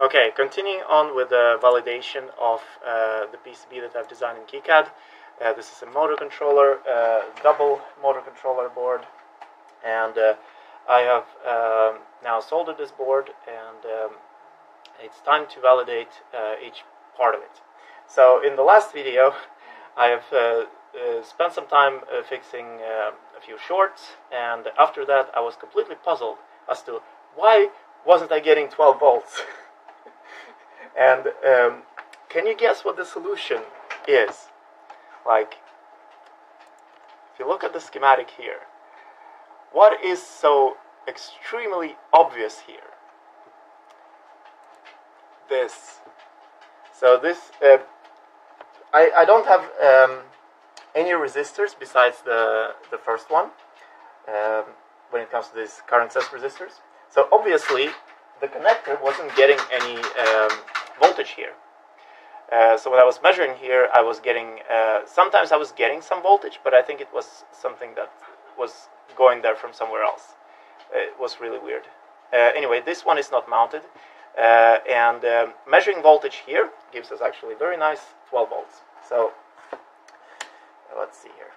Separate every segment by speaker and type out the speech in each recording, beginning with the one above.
Speaker 1: Okay, continuing on with the validation of the PCB that I've designed in KiCad. This is a motor controller, double motor controller board, and I have now soldered this board, and it's time to validate each part of it. So in the last video, I have spent some time fixing a few shorts, and after that I was completely puzzled as to why wasn't I getting 12 volts. And can you guess what the solution is? Like, if you look at the schematic here, what is so extremely obvious here? This. So this, I don't have any resistors besides the first one when it comes to these current sense resistors. So obviously the connector wasn't getting any voltage here. So when I was measuring here, I was getting, sometimes I was getting some voltage, but I think it was something that was going there from somewhere else. It was really weird. Anyway, this one is not mounted, and measuring voltage here gives us actually very nice 12 volts. So let's see here.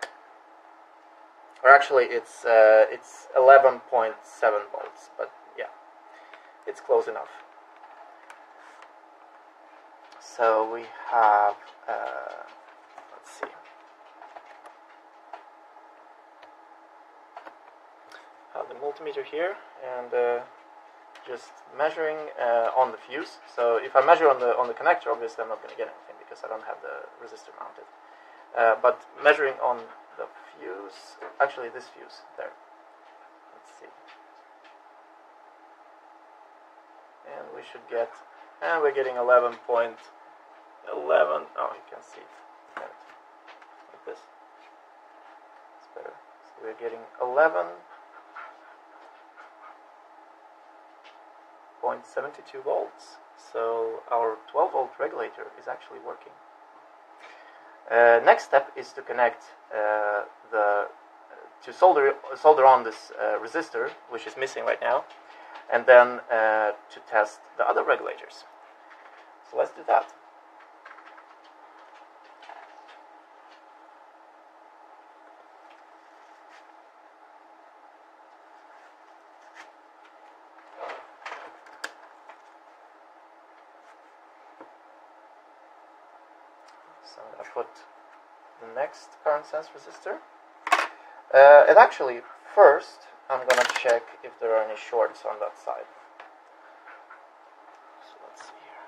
Speaker 1: Or actually, it's 11.7 volts, but yeah, it's close enough. So we have, let's see, have the multimeter here, and just measuring on the fuse. So if I measure on the connector, obviously I'm not going to get anything because I don't have the resistor mounted. But measuring on the fuse, actually this fuse there. Let's see, and we should get, and we're getting 11.11. Oh, you can see it. Like this. It's better. So we're getting 11.72 volts. So our 12 volt regulator is actually working. Next step is to connect to solder on this resistor, which is missing right now, and then to test the other regulators. So let's do that. So I'm going to put the next current sense resistor. And actually, first, I'm going to check if there are any shorts on that side. So let's see here.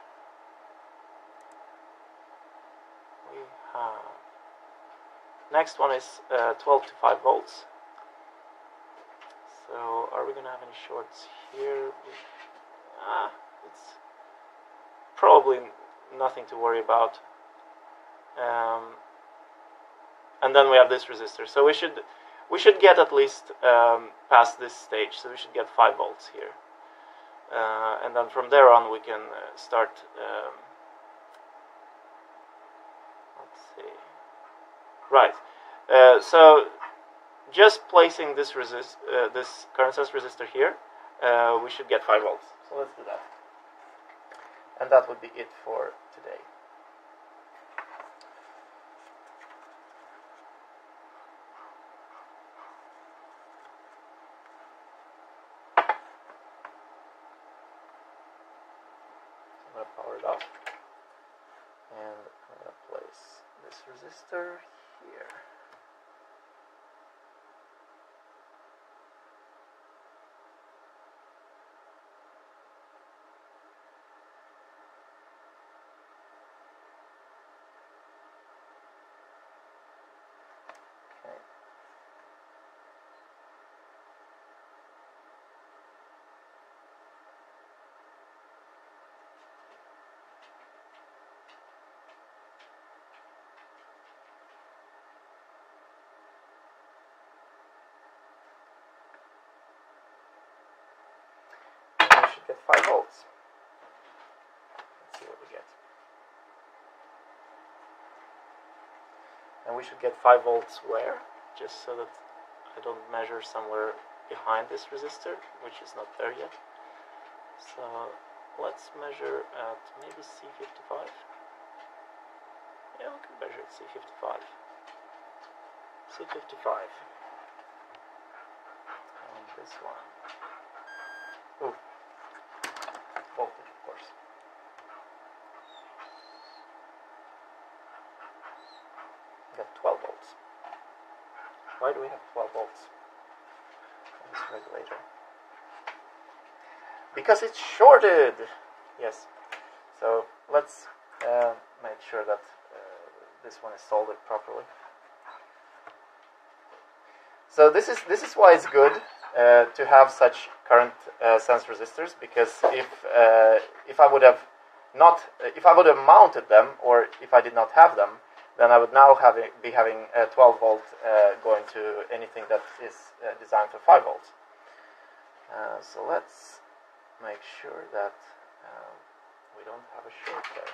Speaker 1: We have, next one is 12 to 5 volts. So are we going to have any shorts here? It's probably nothing to worry about. And then we have this resistor. So we should get at least past this stage. So we should get 5 volts here. And then from there on we can start. Let's see. Right. So just placing this this current sense resistor here, we should get 5 volts. So let's do that. And that would be it for today. I'm going to power it off, and I'm going to place this resistor here. Okay. We should get 5 volts. Let's see what we get. And we should get 5 volts where? Just so that I don't measure somewhere behind this resistor, which is not there yet. So let's measure at maybe C55. Yeah, we can measure at C55. C55. And this one. Oh, voltage, of course. We got 12 volts. Why do we have 12 volts on this regulator? Because it's shorted! Yes. So let's make sure that this one is soldered properly. So this is why it's good to have such current sense resistors, because if I would have mounted them, or if I did not have them, then I would now be having 12 volt going to anything that is designed for 5 volts. So let's make sure that we don't have a short there.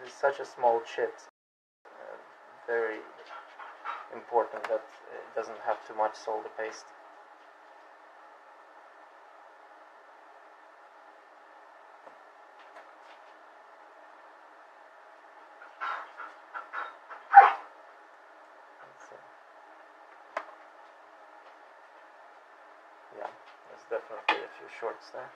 Speaker 1: This is such a small chip, very important that it doesn't have too much solder paste. Yeah, there's definitely a few shorts there.